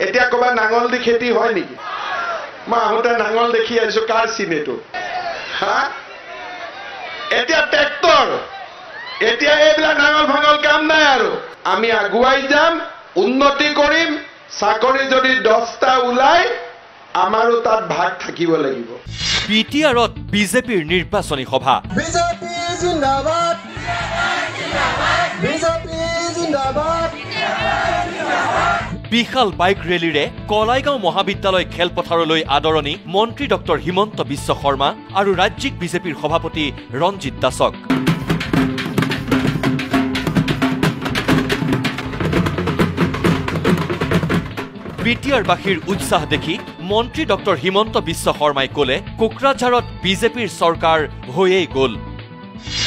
এতিয়া কবা নাঙল দি খেতি হয় নেকি মই আহোঁতে নাঙল দেখি আহিছো কাৰ চিনেটো হা এতিয়া ট্ৰেক্টৰ এতিয়া এইবিলাক নাঙল ভাঙল কাম নাই আৰু আমি আগুৱাই যাম উন্নতি কৰিম চাকৰি যদি 10টা ওলাই আমাৰো তাত ভাগ থাকিব লাগিব বিটিআৰত বিজেপিৰ নিৰ্বাচনী সভা বিজেপি জিন্দাবাদ বিজেপি জিন্দাবাদ বিশাল বাইক ৰেলীৰে কলাইগাঁও মহাবিদ্যালয় খেলপথাৰলৈ আদৰণি মন্ত্ৰী ডক্টৰ হিমন্ত বিশ্ব শৰ্মা আৰু ৰাজ্যিক বিজেপিৰ সভাপতি ৰঞ্জিত দাসক বিটিআৰবাসীৰ উৎসাহ দেখি মন্ত্ৰী ডক্টৰ হিমন্ত বিশ্ব শৰ্মাই ক'লে কোকৰাঝাৰত বিজেপিৰ চৰকাৰ হৈয়েই গ'ল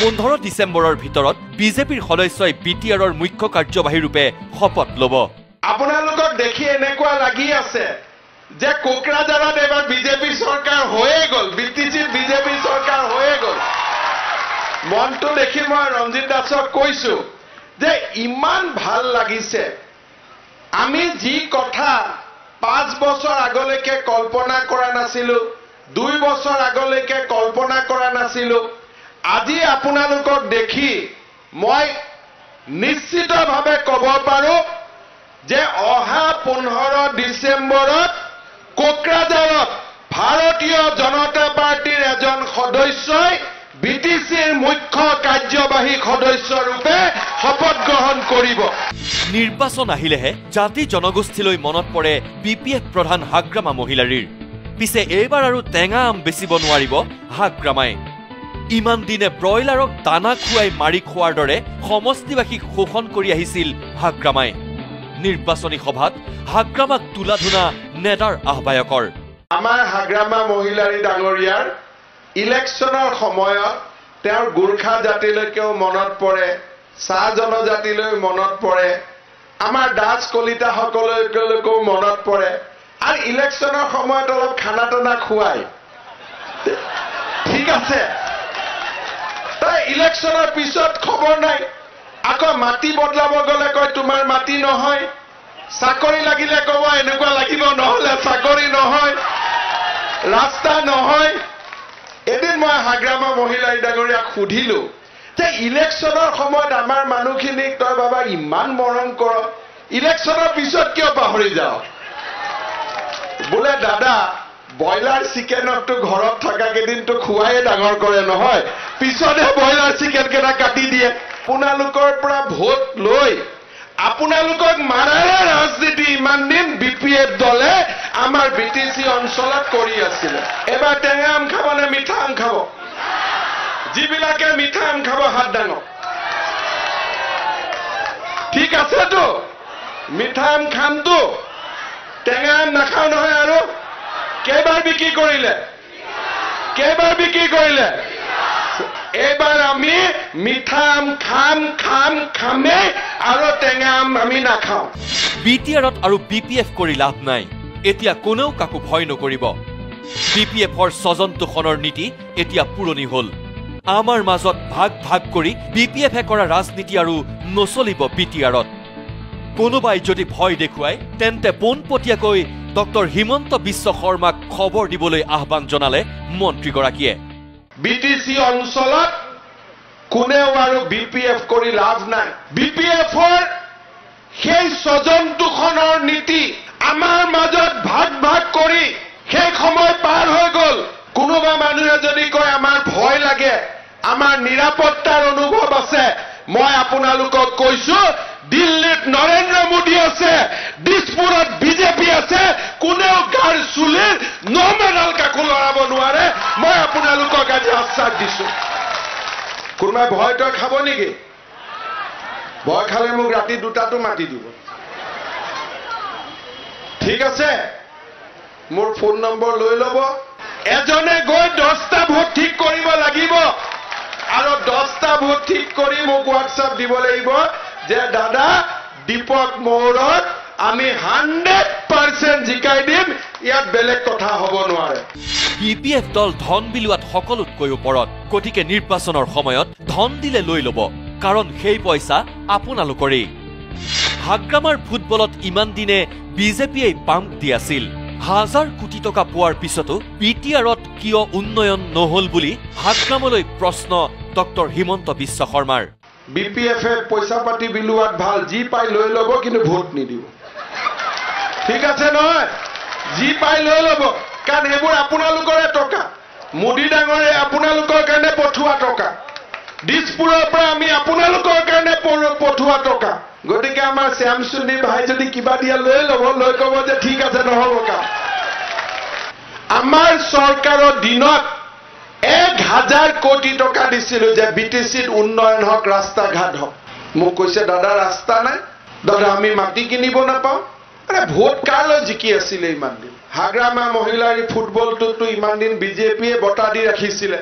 15 ডিচেম্বৰৰ ভিতৰত বিজেপিৰ সদস্যই বিটিআৰৰ মুখ্য কাৰ্যবাহী ৰূপে শপত ল'ব আপোনালোকক দেখি এনেকুৱা লাগি আছে যে কোকৰাঝাৰত এবাৰ বিজেপি চৰকাৰ হৈয়ে গ'ল বিটিচিৰ বিজেপি চৰকাৰ হৈয়ে গ'ল মনটো দেখি মই ৰঞ্জিত দাসক কৈছো যে ইমান ভাল লাগিছে আমি যি কথা 5 বছৰ আগলৈকে কল্পনা কৰা নাছিলো 2 বছৰ আগলৈকে কল্পনা কৰা নাছিলো আজি আপোনালোকক দেখি মই নিশ্চিতভাৱে ক'ব পাৰো যে অহা 15 ডিচেম্বৰত কোকৰাঝাৰত ভাৰতীয় জনতা পাৰ্টিৰ এজন সদস্যই বিটিচিৰ মুখ্য কাৰ্যবাহী সদস্য ৰূপে শপত গ্ৰহণ কৰিব নিৰ্বাচন আহিলেহে জাতি জনগোষ্ঠীলৈ মনত পৰে বিপিএফ প্ৰধান হাগ্ৰামা মহিলাৰীৰ পিছে এইবাৰ আৰু টেঙা আম বেচিব নোৱাৰিব হাগ্ৰামাই ইমান দিনে ব্ৰইলাৰক দানা খুৱাই মাৰি খোৱাৰ দৰে সমষ্টিবাসীক শোষণ কৰি আহিছিল হাগ্ৰামাই নিৰ্বাচনী সভাত হাগ্ৰামাক তুলা ধুনা নেডাৰ আহ্বায়কৰ আমাৰ হাগ্ৰামা মহিলাৰী ডাঙৰীয়াৰ ইলেকশ্যনৰ সময়ত তেওঁৰ গোৰ্খা জাতিলৈকেও মনত পৰে চাহ জনজাতিলৈ মনত পৰে আমাৰ দাস কলিতা সকললৈকেও মনত পৰে আৰু ইলেকশ্যনৰ সময়ত অলপ খানা টানা খুৱাই ঠিক আছে তাই ইলেকশ্যনৰ পিছত খবৰ নাই আকৌ মাটি বদলাব গ'লে কয় তোমাৰ মাটি নহয় চাকৰি লাগিলে ক'ব এনেকুৱা লাগিব নহ'লে চাকৰি নহয় ৰাস্তা নহয় এদিন মই হাগ্ৰামা মহিলাই ডাঙৰীয়াক সুধিলো যে ইলেকশ্যনৰ সময়ত আমাৰ মানুহখিনিক তই বাবা ইমান মৰম কৰ ইলেকশ্যনৰ পিছত কিয় পাহৰি যাও বোলে দাদা ব্ৰইলাৰ চিকেনটো ঘৰত থকা কেইদিনটো খুৱাই ডাঙৰ কৰে নহয় পিছতহে ব্ৰইলাৰ চিকেন কেইটা কাটি দিয়ে আপোনালোকৰ পৰা ভোট লৈ আপোনালোকক মাৰাৰে ৰাজনীতি ইমান দিন বিপিএফ দলে আমাৰ বিটিচি অঞ্চলত কৰি আছিলে এবাৰ টেঙা আম খাব নে মিঠা আম খাব যিবিলাকে মিঠা আম খাব হাত দাঙক ঠিক আছেতো মিঠা আম খামতো টেঙা আম নাখাওঁ নহয় আৰু কেইবাৰ বিক্ৰী কৰিলে এইবাৰ আমি মিঠা আম খামে আৰু টেঙা আম আমি নাখাওঁ বিটিআৰত আৰু বিপিএফ কৰি লাভ নাই এতিয়া কোনেও কাকো ভয় নকৰিব বিপিএফৰ স্বজন্তোষণৰ নীতি এতিয়া পুৰণি হ'ল আমাৰ মাজত ভাগ কৰি বিপিএফে কৰা ৰাজনীতি আৰু নচলিব বিটিআৰত কোনোবাই যদি ভয় দেখুৱাই তেন্তে পোনপটীয়াকৈ ডক্টৰ হিমন্ত বিশ্ব শৰ্মাক খবৰ দিবলৈ আহ্বান জনালে মন্ত্ৰীগৰাকীয়ে বিটিচি অঞ্চলত কোনেও আৰু বিপিএফ কৰি লাভ নাই বিপিএফৰ সেই স্বজন্তোষণৰ নীতি আমাৰ মাজত ভাগ কৰি সেই সময় পাৰ হৈ গ'ল কোনোবা মানুহে যদি কয় আমাৰ ভয় লাগে আমাৰ নিৰাপত্তাৰ অনুভৱ আছে মই আপোনালোকক কৈছো দিল্লীত নৰেন্দ্ৰ মোদী আছে দিছপুৰত বিজেপি আছে কোনেও গাৰ চুলিৰ নমেডাল কাকো লৰাব নোৱাৰে মই আপোনালোকক আজি আশ্বাস দিছো কোনোবাই ভয়টো খাব নেকি ভয় খালে মোক ৰাতি 2টাতো মাতি দিব ঠিক আছে মোৰ ফোন নম্বৰ লৈ ল'ব এজনে গৈ 10টা ভোট ঠিক কৰিব লাগিব আৰু 10টা ভোট ঠিক কৰি মোক হোৱাটছআপ দিব লাগিব যে দাদা দীপক মৌৰত আমি 100% জিকাই দিম ইয়াত বেলেগ কথা হ'ব নোৱাৰে বিপিএফ দল ধন বিলোৱাত সকলোতকৈ ওপৰত গতিকে নিৰ্বাচনৰ সময়ত ধন দিলে লৈ ল'ব কাৰণ সেই পইচা আপোনালোকৰেই হাগ্ৰামাৰ ফুটবলত ইমান দিনে বিজেপিয়ে পাম্প দি আছিল হাজাৰ কোটি টকা পোৱাৰ পিছতো বিটিআৰত কিয় উন্নয়ন নহল বুলি হাগ্ৰামলৈ প্ৰশ্ন ডক্টৰ হিমন্ত বিশ্ব শৰ্মাৰ বিপিএফে পইচা পাতি বিলোৱাত ভাল যি পাই লৈ ল'ব কিন্তু ভোট নিদিব ঠিক আছে নহয় যি পাই লৈ ল'ব কাৰণ সেইবোৰ আপোনালোকৰে টকা মোদী ডাঙৰে আপোনালোকৰ কাৰণে পঠোৱা টকা দিছপুৰৰ পৰা আমি আপোনালোকৰ কাৰণে পঠোৱা টকা গতিকে আমাৰ শ্যামসুন্দী ভাই যদি কিবা দিয়া লৈ ল'ব লৈ ক'ব যে ঠিক আছে নহ'ব কাম আমাৰ চৰকাৰৰ দিনত 1000 কোটি টকা দিছিলোঁ যে বিটিচিত উন্নয়ন হওক ৰাস্তা ঘাট হওক মোক কৈছে দাদা ৰাস্তা নাই দাদা আমি মাটি কিনিব নাপাওঁ আৰে ভোট কালৈ জিকি আছিলে ইমান দিন হাগ্ৰামা মহিলাৰ ফুটবলটোতো ইমান দিন বিজেপিয়ে বঁটা দি ৰাখিছিলে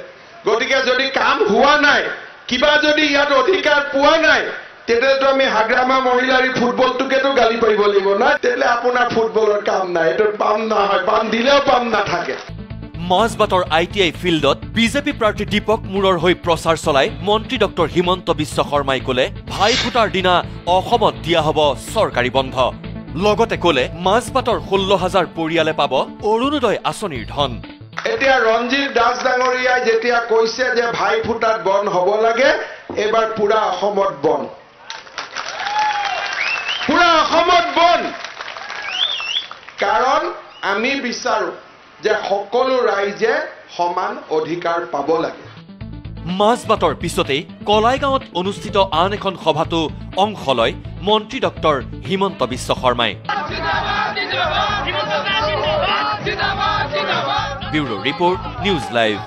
গতিকে যদি কাম হোৱা নাই কিবা যদি ইয়াত অধিকাৰ পোৱা নাই তেতিয়াতো আমি হাগ্ৰামা মহিলাৰ ফুটবলটোকেতো গালি পাৰিব লাগিব না তেতিয়াহ'লে আপোনাৰ ফুটবলৰ কাম নাই এইটো পাম নহয় পাম দিলেও পাম নাথাকে মাজবাটৰ ITI ফিল্ডত বিজেপি প্ৰাৰ্থী দীপক মুৰৰ হৈ প্ৰচাৰ চলাই মন্ত্ৰী ডক্টৰ হিমন্ত বিশ্ব শৰ্মাই ক'লে ভাই ফুটাৰ দিনা অসমত দিয়া হ'ব চৰকাৰী বন্ধ লগতে ক'লে মাজবাটৰ 16,000 পৰিয়ালে পাব অৰুণোদয় আঁচনিৰ ধন এতিয়া ৰঞ্জিত দাস ডাঙৰীয়াই যেতিয়া কৈছে যে ভাই ফুটাত বন হ'ব লাগে এবাৰ পুৰা অসমত বন কাৰণ আমি বিচাৰো যে সকলো ৰাইজে সমান অধিকাৰ পাব লাগে মাজবাটৰ পিছতেই কলাইগাঁৱত অনুষ্ঠিত আন এখন সভাতো অংশ লয় মন্ত্ৰী ডক্টৰ হিমন্ত বিশ্ব শৰ্মাই ব্যুৰো ৰিপৰ্ট নিউজ লাইভ